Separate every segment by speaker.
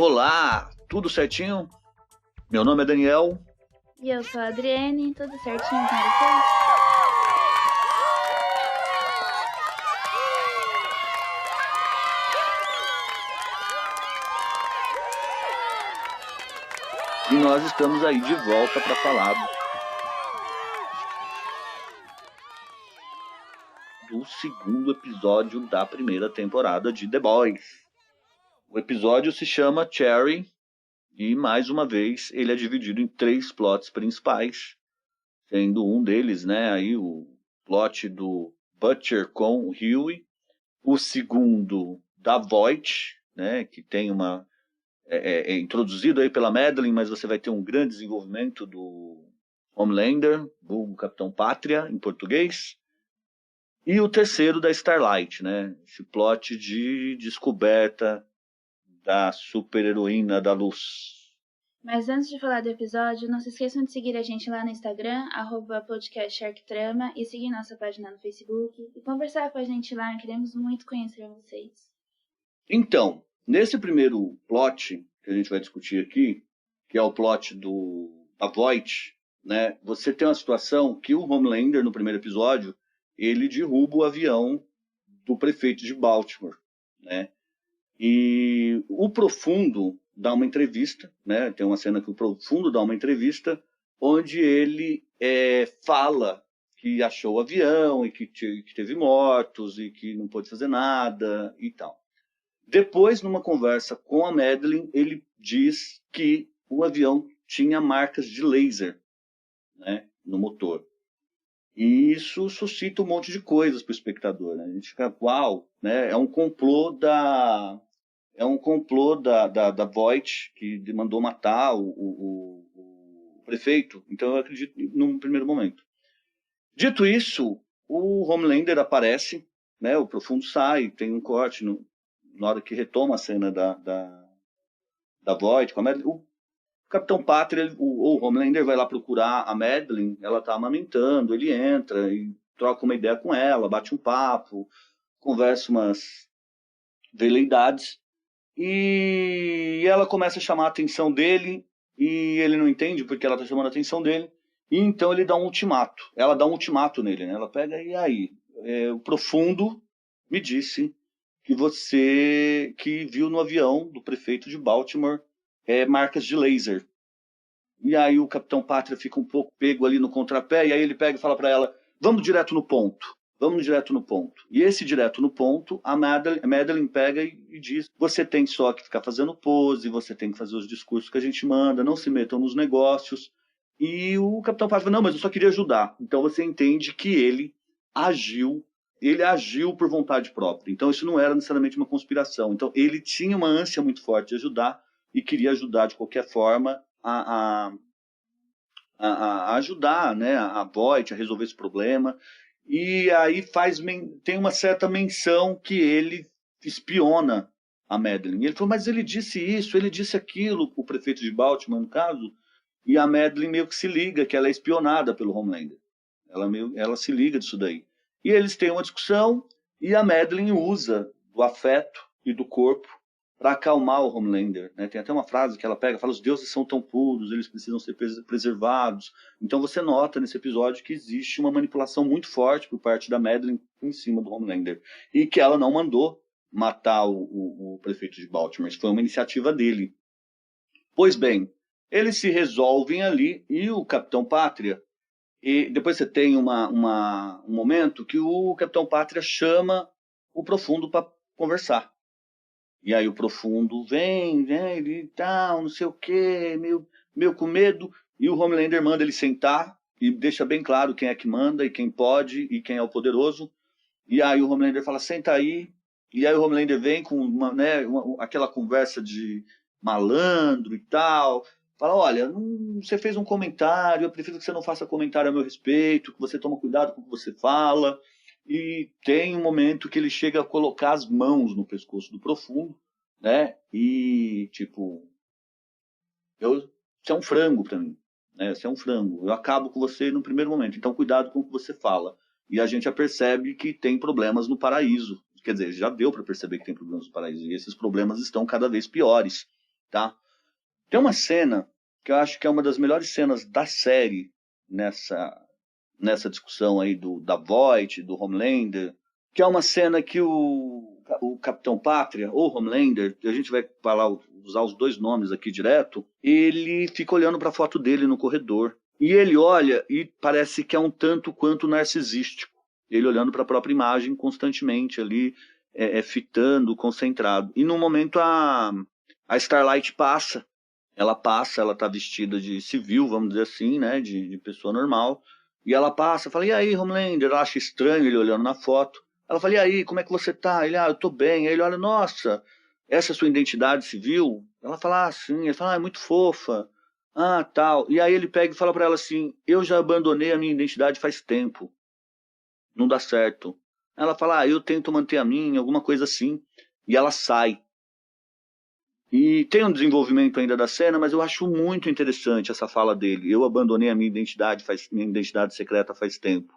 Speaker 1: Olá, tudo certinho? Meu nome é Daniel.
Speaker 2: E eu sou a Adriane, tudo certinho com vocês?
Speaker 1: E nós estamos aí de volta para falar do segundo episódio da primeira temporada de The Boys. O episódio se chama Cherry e, mais uma vez, ele é dividido em 3 plots principais, sendo um deles, né, aí o plot do Butcher com o Hughie, o segundo da Voight, né, que tem uma é introduzido aí pela Madeline, mas você vai ter um grande desenvolvimento do Homelander, vulgo Capitão Pátria, em português. E o terceiro da Starlight, né? Esse plot de descoberta da super-heroína da luz.
Speaker 2: Mas antes de falar do episódio, não se esqueçam de seguir a gente lá no Instagram, @podcastsharktrama, e seguir nossa página no Facebook e conversar com a gente lá, queremos muito conhecer vocês.
Speaker 1: Então, nesse primeiro plot que a gente vai discutir aqui, que é o plot da Voight, né? Você tem uma situação que o Homelander, no primeiro episódio, ele derruba o avião do prefeito de Baltimore, né? E o Profundo dá uma entrevista, né? Tem uma cena que o Profundo dá uma entrevista onde ele fala que achou o avião e que teve mortos e que não pôde fazer nada e tal. Depois, numa conversa com a Madeline, ele diz que o avião tinha marcas de laser, né, no motor. E isso suscita um monte de coisas para o espectador, né? A gente fica, uau, né? É um complô da Voight, que mandou matar o prefeito. Então eu acredito num primeiro momento. Dito isso, o Homelander aparece, né? O Profundo sai, tem um corte na hora que retoma a cena da Voight. O Capitão Pátria, o Homelander vai lá procurar a Madeline, ela tá amamentando, ele entra e troca uma ideia com ela, bate um papo, conversa umas veleidades, e ela começa a chamar a atenção dele, e ele não entende porque ela tá chamando a atenção dele, e então ele dá um ultimato. Ela dá um ultimato nele, né? Ela pega, e aí? O Profundo me disse que você que viu no avião do prefeito de Baltimore marcas de laser. E aí o Capitão Pátria fica um pouco pego ali no contrapé, e aí ele pega e fala para ela, vamos direto no ponto. E esse direto no ponto, a Madeline pega e diz, você tem só que ficar fazendo pose, você tem que fazer os discursos que a gente manda, não se metam nos negócios. E o Capitão Pátria fala, não, mas eu só queria ajudar. Então você entende que ele agiu por vontade própria. Então isso não era necessariamente uma conspiração. Então ele tinha uma ânsia muito forte de ajudar, e queria ajudar de qualquer forma a ajudar, né, a Voight a resolver esse problema. E aí tem uma certa menção que ele espiona a Madeline. Ele falou, mas ele disse isso, ele disse aquilo, o prefeito de Baltimore, no caso, e a Madeline meio que se liga que ela é espionada pelo Homelander. Ela se liga disso daí. E eles têm uma discussão, e a Madeline usa do afeto e do corpo para acalmar o Homelander, né? Tem até uma frase que ela pega, fala, os deuses são tão puros, eles precisam ser preservados. Então você nota nesse episódio que existe uma manipulação muito forte por parte da Madeline em cima do Homelander, e que ela não mandou matar o prefeito de Baltimore, isso foi uma iniciativa dele. Pois bem, eles se resolvem ali, e o Capitão Pátria, e depois você tem um momento que o Capitão Pátria chama o Profundo para conversar. E aí o Profundo vem, ele tal, não sei o quê, meio com medo, e o Homelander manda ele sentar e deixa bem claro quem é que manda e quem pode e quem é o poderoso. E aí o Homelander fala, senta aí. E aí o Homelander vem com aquela conversa de malandro e tal. Fala, olha, você fez um comentário, eu prefiro que você não faça comentário a meu respeito, que você tome cuidado com o que você fala. E tem um momento que ele chega a colocar as mãos no pescoço do Profundo, né? E, tipo, você é um frango pra mim, né? Você é um frango. Eu acabo com você no primeiro momento, então cuidado com o que você fala. E a gente já percebe que tem problemas no paraíso. Quer dizer, já deu para perceber que tem problemas no paraíso. E esses problemas estão cada vez piores, tá? Tem uma cena que eu acho que é uma das melhores cenas da série nessa discussão aí da Voight, do Homelander, que é uma cena que o Capitão Pátria, ou Homelander, a gente vai usar os dois nomes aqui direto, ele fica olhando para a foto dele no corredor. E ele olha e parece que é um tanto quanto narcisístico. Ele olhando para a própria imagem constantemente ali, fitando, concentrado. E no momento a Starlight passa. Ela passa, ela tá vestida de civil, vamos dizer assim, né, de pessoa normal. E ela passa, fala, e aí, Homelander? Ela acha estranho ele olhando na foto. Ela fala, e aí, como é que você tá? Ele, eu tô bem. Aí ele olha, nossa, essa é a sua identidade civil? Ela fala, sim. Ele fala, é muito fofa. Tal. E aí ele pega e fala pra ela assim, eu já abandonei a minha identidade faz tempo. Não dá certo. Ela fala, eu tento manter a minha, alguma coisa assim. E ela sai. E tem um desenvolvimento ainda da cena, mas eu acho muito interessante essa fala dele. Eu abandonei a minha identidade secreta faz tempo.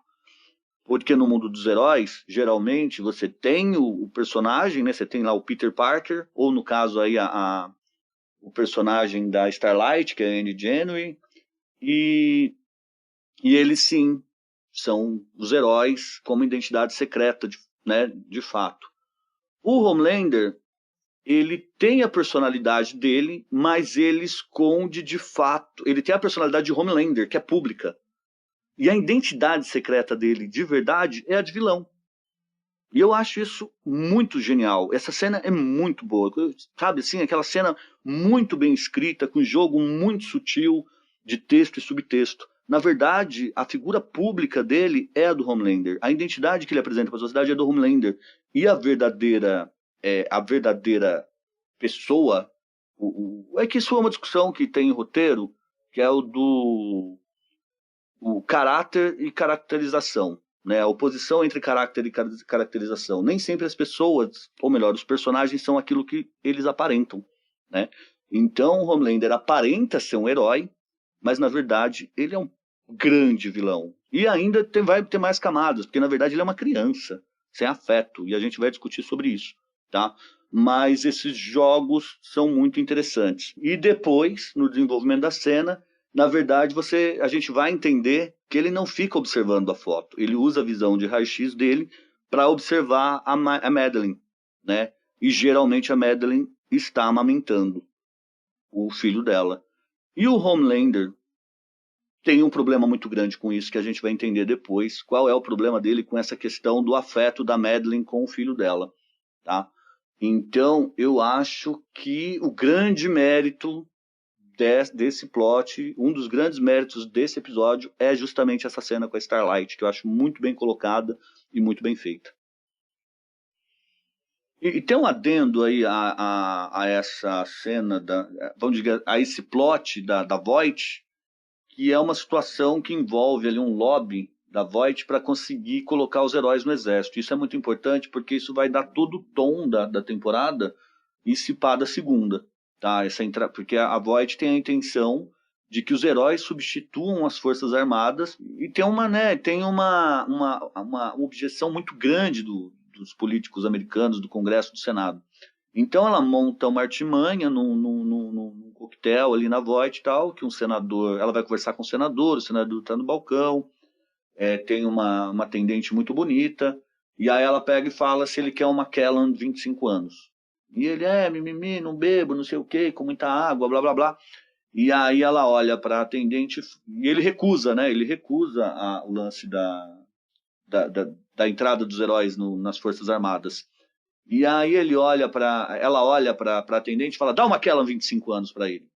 Speaker 1: Porque no mundo dos heróis, geralmente você tem o personagem, né? Você tem lá o Peter Parker, ou no caso aí o personagem da Starlight, que é a Anne Janeway, e eles sim são os heróis como identidade secreta, né, de fato. O Homelander, ele tem a personalidade dele, mas ele esconde de fato. Ele tem a personalidade de Homelander, que é pública. E a identidade secreta dele, de verdade, é a de vilão. E eu acho isso muito genial. Essa cena é muito boa. Sabe assim, aquela cena muito bem escrita, com um jogo muito sutil de texto e subtexto. Na verdade, a figura pública dele é a do Homelander. A identidade que ele apresenta para a sociedade é do Homelander. E a verdadeira pessoa. É que isso é uma discussão que tem em roteiro, que é o caráter e caracterização. Né? A oposição entre caráter e caracterização. Nem sempre as pessoas, ou melhor, os personagens são aquilo que eles aparentam. Né? Então, o Homelander aparenta ser um herói, mas na verdade ele é um grande vilão. E ainda vai ter mais camadas, porque na verdade ele é uma criança, sem afeto, e a gente vai discutir sobre isso. Tá? Mas esses jogos são muito interessantes. E depois, no desenvolvimento da cena, na verdade, a gente vai entender que ele não fica observando a foto. Ele usa a visão de raio-x dele para observar a Madeleine, né? E geralmente a Madeleine está amamentando o filho dela. E o Homelander tem um problema muito grande com isso, que a gente vai entender depois. Qual é o problema dele com essa questão do afeto da Madeleine com o filho dela, tá? Então, eu acho que o grande mérito desse plot, um dos grandes méritos desse episódio é justamente essa cena com a Starlight, que eu acho muito bem colocada e muito bem feita. E tem um adendo aí a essa cena, vamos dizer, a esse plot da Voight, que é uma situação que envolve ali um lobby da Voight para conseguir colocar os heróis no exército. Isso é muito importante porque isso vai dar todo o tom da temporada e se pá da segunda. Tá? Porque a Voight tem a intenção de que os heróis substituam as Forças Armadas e tem uma objeção muito grande dos políticos americanos, do Congresso, do Senado. Então ela monta uma artimanha num coquetel ali na Voight e tal, que um senador, ela vai conversar com o senador está no balcão, tem uma atendente muito bonita, e aí ela pega e fala se ele quer uma McKellen de 25 anos. E ele, mimimi, não bebo, não sei o quê, com muita água, blá, blá, blá. E aí ela olha para a atendente e ele recusa, né? Ele recusa o lance da entrada dos heróis nas Forças Armadas. E aí ela olha para a atendente e fala, dá uma McKellen 25 anos para ele.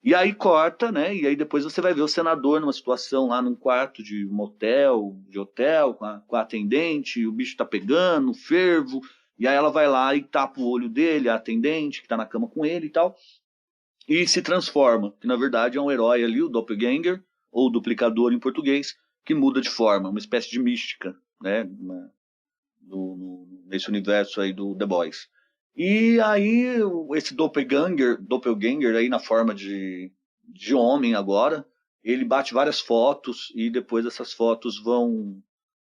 Speaker 1: E aí corta, né? E aí depois você vai ver o senador numa situação lá num quarto de motel, de hotel, com a atendente, e o bicho tá pegando, fervo, e aí ela vai lá e tapa o olho dele, a atendente, que tá na cama com ele e tal, e se transforma, que na verdade é um herói ali, o Doppelganger, ou duplicador em português, que muda de forma, uma espécie de mística, né? Nesse universo aí do The Boys. E aí esse Doppelganger aí na forma de homem agora, ele bate várias fotos e depois essas fotos vão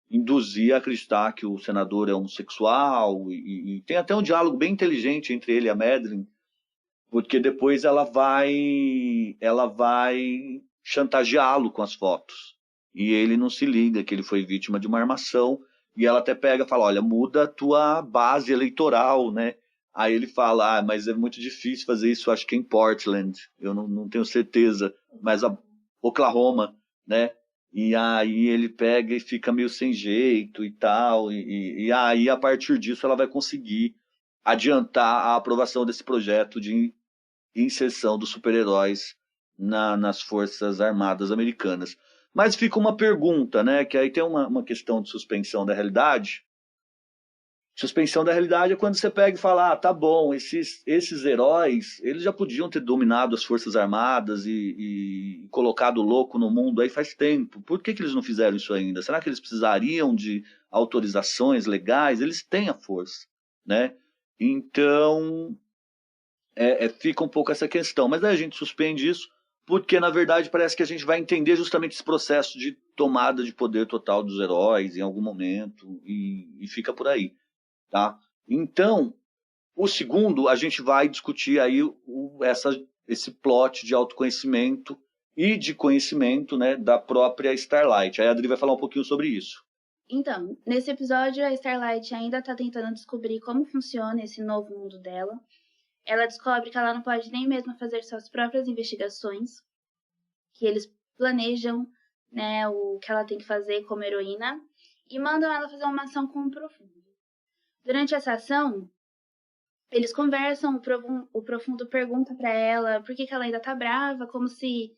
Speaker 1: induzir a acreditar que o senador é homossexual e tem até um diálogo bem inteligente entre ele e a Madeleine, porque depois ela vai chantageá-lo com as fotos. E ele não se liga que ele foi vítima de uma armação, e ela até pega e fala, olha, muda a tua base eleitoral, né? Aí ele fala, mas é muito difícil fazer isso, acho que é em Portland, eu não tenho certeza, mas Oklahoma, né? E aí ele pega e fica meio sem jeito e tal, e aí a partir disso ela vai conseguir adiantar a aprovação desse projeto de inserção dos super-heróis nas Forças Armadas Americanas. Mas fica uma pergunta, né? Que aí tem uma questão de suspensão da realidade. Suspensão da realidade é quando você pega e fala, tá bom, esses heróis, eles já podiam ter dominado as Forças Armadas e colocado o louco no mundo aí faz tempo. Por que eles não fizeram isso ainda? Será que eles precisariam de autorizações legais? Eles têm a força, né? Então, fica um pouco essa questão. Mas aí a gente suspende isso porque, na verdade, parece que a gente vai entender justamente esse processo de tomada de poder total dos heróis em algum momento e fica por aí. Tá? Então, o segundo, a gente vai discutir aí esse plot de autoconhecimento e de conhecimento, né, da própria Starlight. Aí a Adri vai falar um pouquinho sobre isso.
Speaker 2: Então, nesse episódio, a Starlight ainda tá tentando descobrir como funciona esse novo mundo dela. Ela descobre que ela não pode nem mesmo fazer suas próprias investigações, que eles planejam, né, o que ela tem que fazer como heroína, e mandam ela fazer uma ação com o Profundo. Durante essa ação, eles conversam, o Profundo pergunta pra ela por que ela ainda tá brava, como se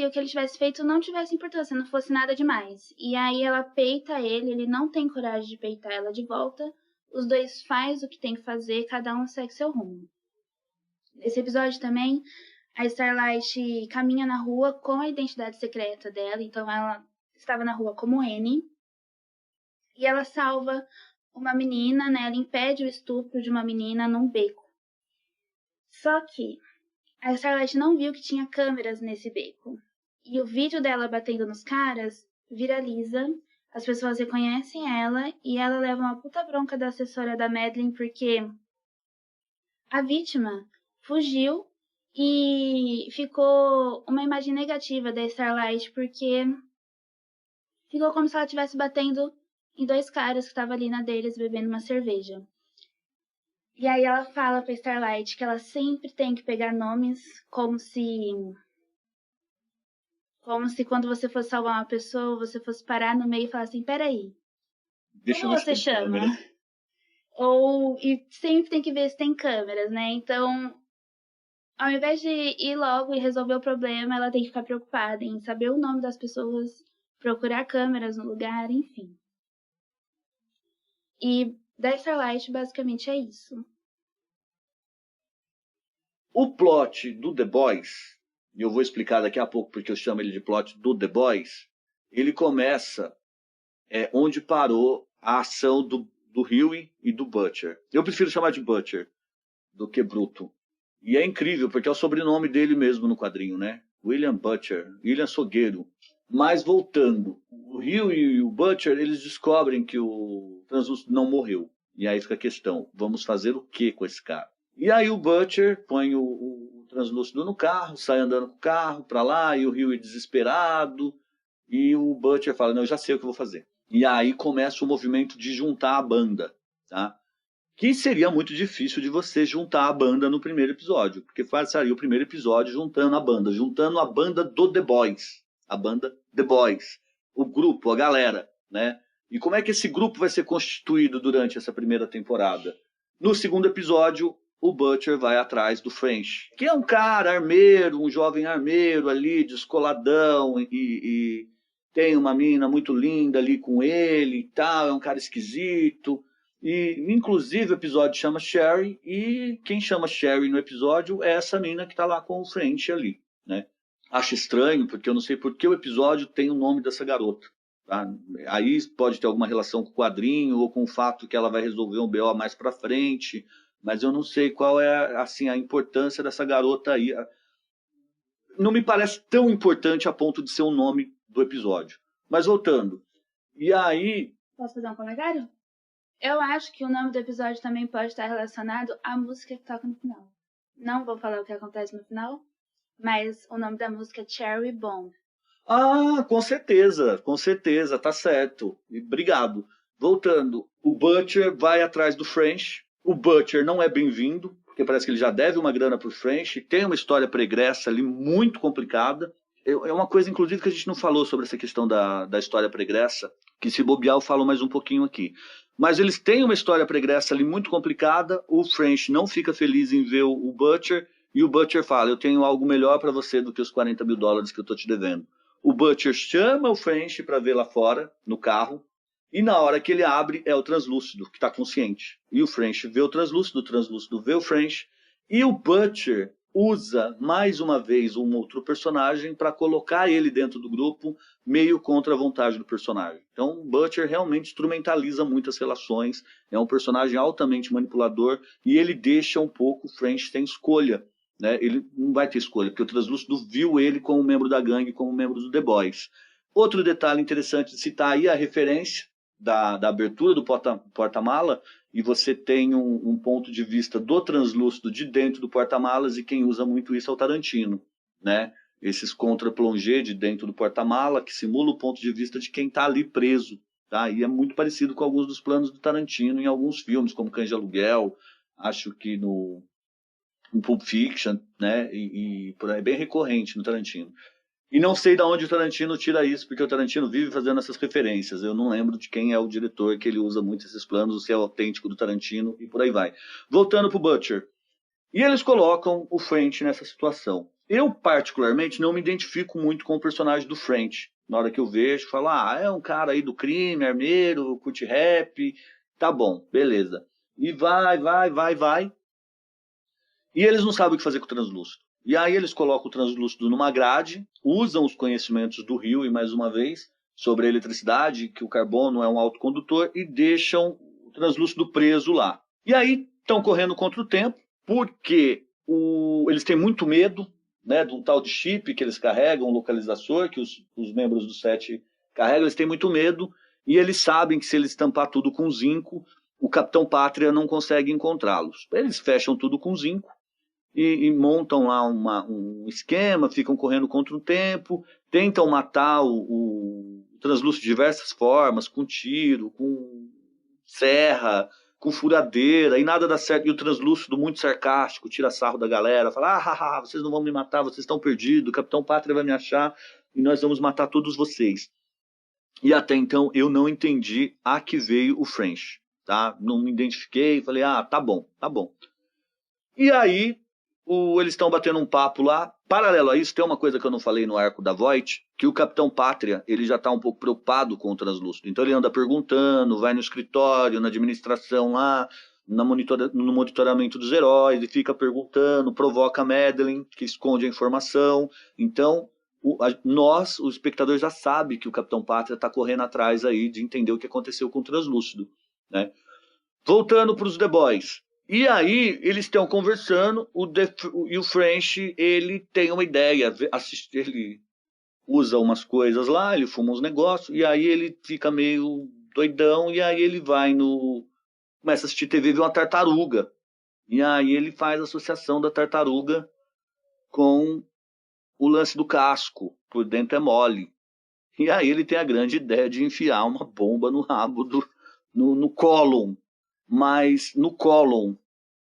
Speaker 2: o que ele tivesse feito não tivesse importância, não fosse nada demais. E aí ela peita ele não tem coragem de peitar ela de volta, os dois fazem o que tem que fazer, cada um segue seu rumo. Nesse episódio também, a Starlight caminha na rua com a identidade secreta dela, então ela estava na rua como Annie, e ela salva uma menina, né? Ela impede o estupro de uma menina num beco. Só que a Starlight não viu que tinha câmeras nesse beco. E o vídeo dela batendo nos caras viraliza, as pessoas reconhecem ela e ela leva uma puta bronca da assessora da Madeline porque a vítima fugiu e ficou uma imagem negativa da Starlight porque ficou como se ela estivesse batendo em dois caras que estavam ali na deles bebendo uma cerveja. E aí ela fala pra Starlight que ela sempre tem que pegar nomes como se quando você fosse salvar uma pessoa, você fosse parar no meio e falar assim, peraí, como você chama? E sempre tem que ver se tem câmeras, né? Então, ao invés de ir logo e resolver o problema, ela tem que ficar preocupada em saber o nome das pessoas, procurar câmeras no lugar, enfim. E da Starlight, basicamente, é isso.
Speaker 1: O plot do The Boys, e eu vou explicar daqui a pouco porque eu chamo ele de plot do The Boys, ele começa onde parou a ação do Huey e do Butcher. Eu prefiro chamar de Butcher do que Bruto. E é incrível, porque é o sobrenome dele mesmo no quadrinho, né? William Butcher, William Sogueiro. Mas voltando, o Huey e o Butcher, eles descobrem que o Translúcido não morreu. E aí fica a questão, vamos fazer o que com esse cara? E aí o Butcher põe o Translúcido no carro, sai andando com o carro pra lá, e o Huey desesperado, e o Butcher fala, não, eu já sei o que eu vou fazer. E aí começa o movimento de juntar a banda, tá? Que seria muito difícil de você juntar a banda no primeiro episódio, porque seria o primeiro episódio juntando a banda do The Boys, a banda The Boys, o grupo, a galera, né? E como é que esse grupo vai ser constituído durante essa primeira temporada? No segundo episódio, o Butcher vai atrás do French, que é um cara armeiro, um jovem armeiro ali, descoladão, e tem uma mina muito linda ali com ele e tal, é um cara esquisito. E, inclusive, o episódio chama Sherry, e quem chama Sherry no episódio é essa mina que está lá com o French ali, né? Acho estranho, porque eu não sei por que o episódio tem o nome dessa garota. Tá? Aí pode ter alguma relação com o quadrinho ou com o fato que ela vai resolver um BO mais para frente, mas eu não sei qual é assim, a importância dessa garota aí. Não me parece tão importante a ponto de ser o nome do episódio. Mas voltando. E aí...
Speaker 2: Posso fazer um comentário? Eu acho que o nome do episódio também pode estar relacionado à música que toca no final. Não vou falar o que acontece no final, mas o nome da música é Cherry Bomb.
Speaker 1: Ah, com certeza, tá certo. E obrigado. Voltando, o Butcher vai atrás do French. O Butcher não é bem-vindo, porque parece que ele já deve uma grana pro French. Tem uma história pregressa ali muito complicada. É uma coisa, inclusive, que a gente não falou sobre essa questão da história pregressa, que se bobear eu falo mais um pouquinho aqui. Mas eles têm uma história pregressa ali muito complicada. O French não fica feliz em ver o Butcher. E o Butcher fala, eu tenho algo melhor para você do que os $40 mil que eu tô te devendo. O Butcher chama o French para ver lá fora, no carro, e na hora que ele abre é o translúcido, que está consciente. E o French vê o translúcido vê o French, e o Butcher usa mais uma vez um outro personagem para colocar ele dentro do grupo, meio contra a vontade do personagem. Então o Butcher realmente instrumentaliza muitas relações, é um personagem altamente manipulador, e ele deixa um pouco o French sem escolha. Né? Ele não vai ter escolha, porque o Translúcido viu ele como membro da gangue, como membro do The Boys. Outro detalhe interessante de citar aí é a referência da abertura do porta-mala, e você tem um ponto de vista do Translúcido de dentro do porta-malas, e quem usa muito isso é o Tarantino. Né? Esses contra-plongé de dentro do porta-mala, que simula o ponto de vista de quem está ali preso. Tá? E é muito parecido com alguns dos planos do Tarantino em alguns filmes, como Cães de Aluguel, acho que no Pulp Fiction, né? É bem recorrente no Tarantino. E não sei de onde o Tarantino tira isso, porque o Tarantino vive fazendo essas referências. Eu não lembro de quem é o diretor que ele usa muito esses planos, se é o autêntico do Tarantino e por aí vai. Voltando pro Butcher. E eles colocam o French nessa situação. Eu, particularmente, não me identifico muito com o personagem do French. Na hora que eu vejo, falo, é um cara aí do crime, armeiro, curte rap, tá bom, beleza. E vai. E eles não sabem o que fazer com o translúcido. E aí eles colocam o translúcido numa grade, usam os conhecimentos do Rio, e mais uma vez, sobre a eletricidade, que o carbono é um autocondutor, e deixam o translúcido preso lá. E aí estão correndo contra o tempo, porque eles têm muito medo, né, de um tal de chip que eles carregam, um localizador, que os membros do set carregam, eles têm muito medo, e eles sabem que se eles tampar tudo com zinco, o Capitão Pátria não consegue encontrá-los. Eles fecham tudo com zinco, e montam lá um esquema, ficam correndo contra o tempo, tentam matar o translúcido de diversas formas, com tiro, com serra, com furadeira, e nada dá certo. E o translúcido, muito sarcástico, tira sarro da galera, fala, vocês não vão me matar, vocês estão perdidos, o Capitão Pátria vai me achar e nós vamos matar todos vocês. E até então eu não entendi a que veio o French, tá? Não me identifiquei, falei, tá bom. E aí eles estão batendo um papo lá. Paralelo a isso, tem uma coisa que eu não falei no arco da Voight, que o Capitão Pátria, ele já está um pouco preocupado com o translúcido. Então ele anda perguntando, vai no escritório, na administração lá, no monitoramento dos heróis, e fica perguntando, provoca a Madeleine, que esconde a informação. Então, nós, o espectador, já sabe que o Capitão Pátria está correndo atrás aí de entender o que aconteceu com o translúcido. Né? Voltando para os The Boys. E aí eles estão conversando, e o French, ele tem uma ideia, ele usa umas coisas lá, ele fuma uns negócios, e aí ele fica meio doidão, e aí ele começa a assistir TV e vê uma tartaruga. E aí ele faz a associação da tartaruga com o lance do casco, por dentro é mole. E aí ele tem a grande ideia de enfiar uma bomba no rabo no cólon. Mas no cólon,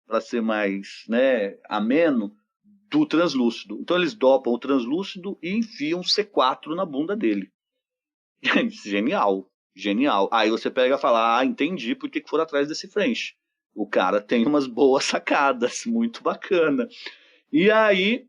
Speaker 1: para ser mais, né, ameno, do translúcido. Então eles dopam o translúcido e enfiam C4 na bunda dele. Genial. Aí você pega e fala, entendi por que foram atrás desse French. O cara tem umas boas sacadas, muito bacana. E aí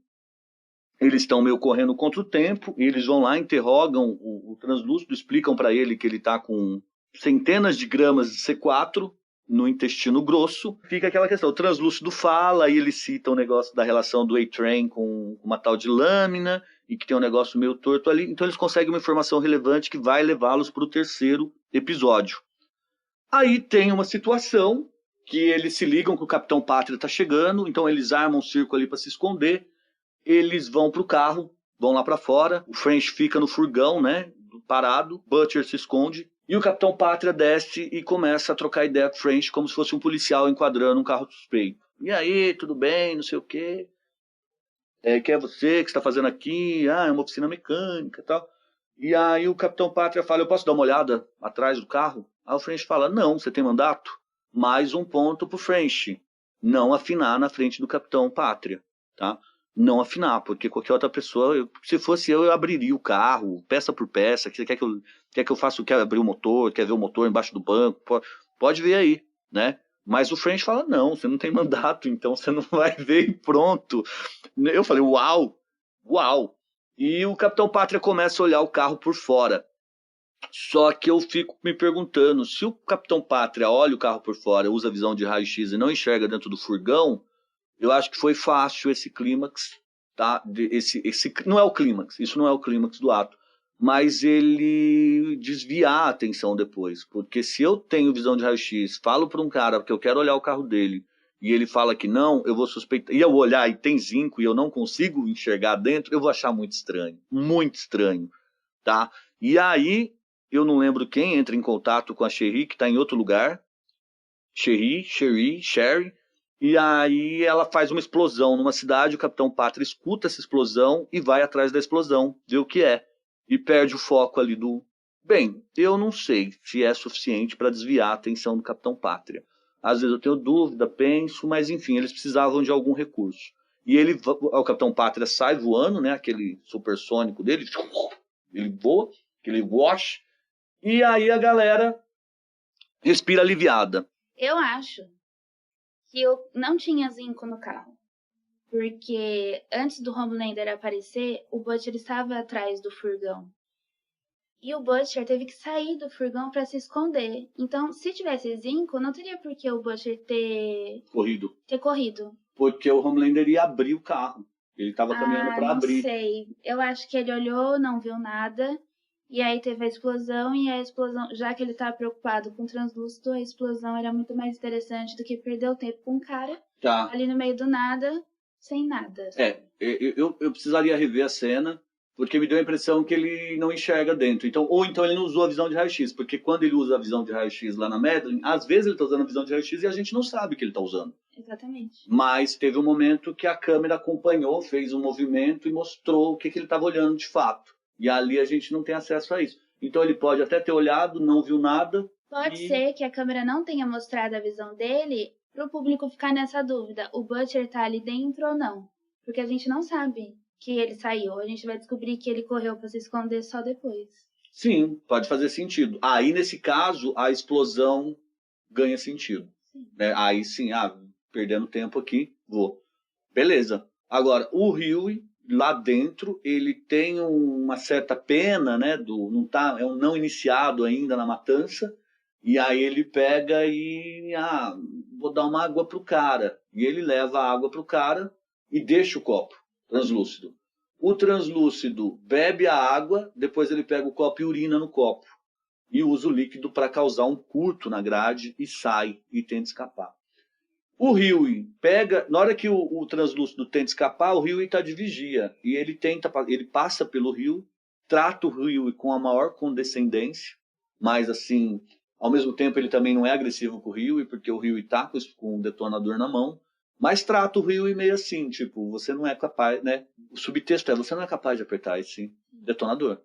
Speaker 1: eles estão meio correndo contra o tempo, e eles vão lá, interrogam o translúcido, explicam para ele que ele está com centenas de gramas de C4 no intestino grosso. Fica aquela questão, o translúcido fala, e ele cita o negócio da relação do A-Train com uma tal de lâmina, e que tem um negócio meio torto ali. Então eles conseguem uma informação relevante que vai levá-los para o terceiro episódio. Aí tem uma situação que eles se ligam que o Capitão Pátria está chegando, então eles armam um circo ali para se esconder. Eles vão pro carro, vão lá para fora, o French fica no furgão, né, parado, Butcher se esconde, E o Capitão Pátria desce e começa a trocar ideia com o French como se fosse um policial enquadrando um carro suspeito. E aí, tudo bem, não sei o quê. Quem é você? O que está fazendo aqui? Ah, é uma oficina mecânica e tal. E aí o Capitão Pátria fala, eu posso dar uma olhada atrás do carro? Aí o French fala, não, você tem mandato? Mais um ponto pro French. Não afinar na frente do Capitão Pátria, tá? Não afinar, porque qualquer outra pessoa, se fosse eu abriria o carro, peça por peça, quer que eu faça, quer abrir o motor, quer ver o motor embaixo do banco, pode ver aí, né? Mas o French fala, não, você não tem mandato, então você não vai ver e pronto. Eu falei, uau, uau. E o Capitão Pátria começa a olhar o carro por fora. Só que eu fico me perguntando, se o Capitão Pátria olha o carro por fora, usa a visão de raio-x e não enxerga dentro do furgão, eu acho que foi fácil esse clímax, tá? Esse não é o clímax, isso não é o clímax do ato, mas ele desviar a atenção depois, porque se eu tenho visão de raio-x, falo para um cara que eu quero olhar o carro dele, e ele fala que não, eu vou suspeitar, e eu olhar e tem zinco e eu não consigo enxergar dentro, eu vou achar muito estranho, tá? E aí, eu não lembro quem entra em contato com a Sherry, que está em outro lugar, Sherry, e aí ela faz uma explosão numa cidade, o Capitão Pátria escuta essa explosão e vai atrás da explosão, vê o que é, e perde o foco ali do... Bem, eu não sei se é suficiente para desviar a atenção do Capitão Pátria. Às vezes eu tenho dúvida, penso, mas enfim, eles precisavam de algum recurso. E o Capitão Pátria sai voando, né, aquele supersônico dele, ele voa, aquele wash, e aí a galera respira aliviada.
Speaker 2: Eu acho que eu não tinha zinco no carro. Porque antes do Homelander aparecer, o Butcher estava atrás do furgão. E o Butcher teve que sair do furgão para se esconder. Então, se tivesse zinco, não teria por que o Butcher ter corrido.
Speaker 1: Porque o Homelander ia abrir o carro. Ele estava caminhando para abrir.
Speaker 2: Não sei. Eu acho que ele olhou, não viu nada. E aí teve a explosão. E a explosão, já que ele estava preocupado com o translúcido, a explosão era muito mais interessante do que perder o tempo com um cara ali no meio do nada, sem nada.
Speaker 1: Eu precisaria rever a cena, porque me deu a impressão que ele não enxerga dentro. Ou então ele não usou a visão de raio-x, porque quando ele usa a visão de raio-x lá na Madeline, às vezes ele está usando a visão de raio-x e a gente não sabe que ele está usando.
Speaker 2: Exatamente.
Speaker 1: Mas teve um momento que a câmera acompanhou, fez um movimento e mostrou o que ele estava olhando de fato. E ali a gente não tem acesso a isso. Então ele pode até ter olhado, não viu nada.
Speaker 2: Pode ser que a câmera não tenha mostrado a visão dele para o público ficar nessa dúvida. O Butcher tá ali dentro ou não? Porque a gente não sabe que ele saiu. A gente vai descobrir que ele correu para se esconder só depois.
Speaker 1: Sim, pode fazer sentido. Aí, nesse caso, a explosão ganha sentido. Né? Aí sim, perdendo tempo aqui, vou. Beleza. Agora, o Hughie, lá dentro, ele tem uma certa pena, né? É um não iniciado ainda na matança. E aí ele pega e... vou dar uma água pro cara. E ele leva a água pro cara e deixa o copo translúcido. O translúcido bebe a água, depois ele pega o copo e urina no copo. E usa o líquido para causar um curto na grade e sai e tenta escapar. O Hughie pega, na hora que o translúcido tenta escapar, o Hughie está de vigia. E ele passa pelo Hughie, trata o Hughie com a maior condescendência, mas assim, ao mesmo tempo ele também não é agressivo com o Hughie, porque o Hughie está com o detonador na mão, mas trata o Hughie meio assim, tipo, você não é capaz, né? O subtexto é, você não é capaz de apertar esse detonador.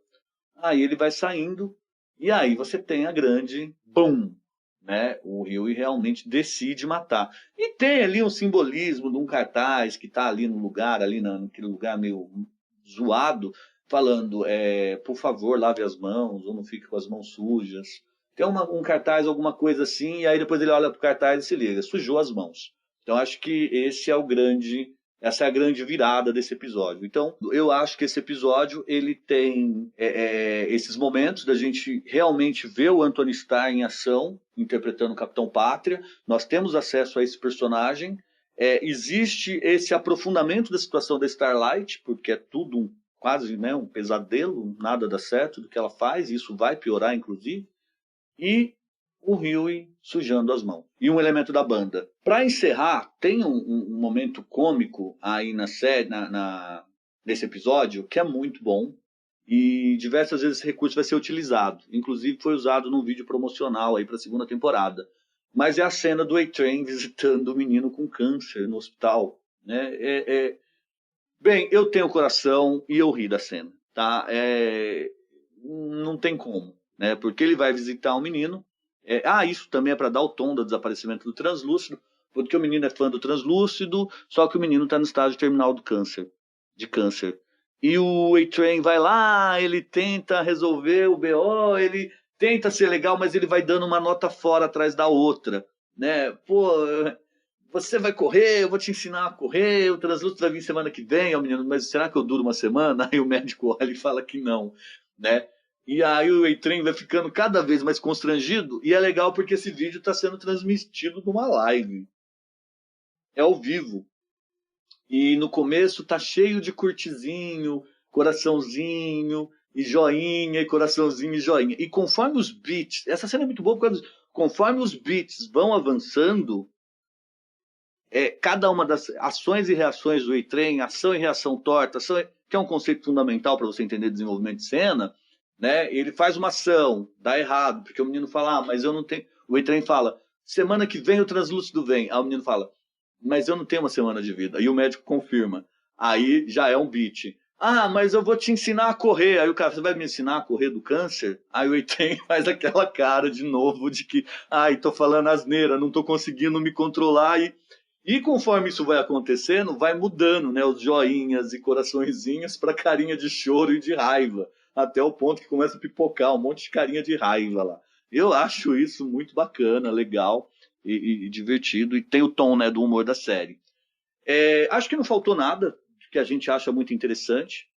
Speaker 1: Aí ele vai saindo, e aí você tem a grande BUM! Né? O Hughie realmente decide matar. E tem ali um simbolismo de um cartaz que está ali no lugar, ali naquele lugar meio zoado, falando, por favor, lave as mãos, ou não fique com as mãos sujas. Tem um cartaz, alguma coisa assim, e aí depois ele olha para o cartaz e se liga, sujou as mãos. Então acho que essa é a grande virada desse episódio. Então, eu acho que esse episódio ele tem esses momentos da gente realmente ver o Anthony Starr em ação, interpretando o Capitão Pátria. Nós temos acesso a esse personagem. Existe esse aprofundamento da situação da Starlight, porque é tudo quase um pesadelo, nada dá certo do que ela faz, e isso vai piorar, inclusive. E o Hughie sujando as mãos. E um elemento da banda. Para encerrar, tem um momento cômico aí na série, nesse episódio, que é muito bom. E diversas vezes esse recurso vai ser utilizado. Inclusive foi usado num vídeo promocional aí para a segunda temporada. Mas é a cena do A-Train visitando o menino com câncer no hospital, né? Bem, eu tenho coração e eu ri da cena, tá? Não tem como, né? Porque ele vai visitar o menino. Isso também é para dar o tom do desaparecimento do translúcido, porque o menino é fã do translúcido, só que o menino está no estágio terminal de câncer. E o A-Train vai lá, ele tenta resolver o BO, ele tenta ser legal, mas ele vai dando uma nota fora atrás da outra, né? Pô, você vai correr, eu vou te ensinar a correr, o translúcido vai vir semana que vem, o menino, mas será que eu duro uma semana? Aí o médico olha e fala que não, né? E aí o A-Train vai ficando cada vez mais constrangido, e é legal porque esse vídeo está sendo transmitido numa live. É ao vivo. E no começo tá cheio de curtizinho, coraçãozinho, e joinha, e coraçãozinho, e joinha. E conforme os beats, essa cena é muito boa, porque conforme os beats vão avançando, cada uma das ações e reações do A-Train, ação e reação torta, que é um conceito fundamental para você entender desenvolvimento de cena, né? Ele faz uma ação, dá errado, porque o menino fala, mas eu não tenho... O A-Train fala, semana que vem o translúcido vem. Aí o menino fala, mas eu não tenho uma semana de vida. E o médico confirma. Aí já é um beat. Mas eu vou te ensinar a correr. Aí o cara, você vai me ensinar a correr do câncer? Aí o Eitan faz aquela cara de novo de que, tô falando asneira, não tô conseguindo me controlar. E conforme isso vai acontecendo, vai mudando, né? Os joinhas e coraçõezinhos para carinha de choro e de raiva. Até o ponto que começa a pipocar um monte de carinha de raiva lá. Eu acho isso muito bacana, legal e divertido. E tem o tom, né, do humor da série. Acho que não faltou nada que a gente acha muito interessante.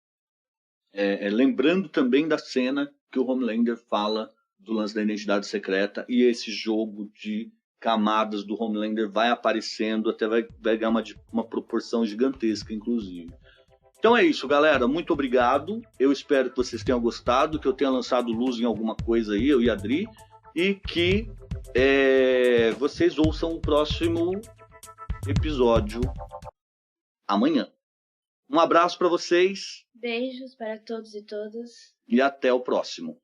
Speaker 1: Lembrando também da cena que o Homelander fala do lance da identidade secreta e esse jogo de camadas do Homelander vai aparecendo, até vai ganhar uma proporção gigantesca, inclusive. Então é isso, galera. Muito obrigado. Eu espero que vocês tenham gostado, que eu tenha lançado luz em alguma coisa aí, eu e a Adri, e que vocês ouçam o próximo episódio amanhã. Um abraço para vocês.
Speaker 2: Beijos para todos e todas.
Speaker 1: E até o próximo.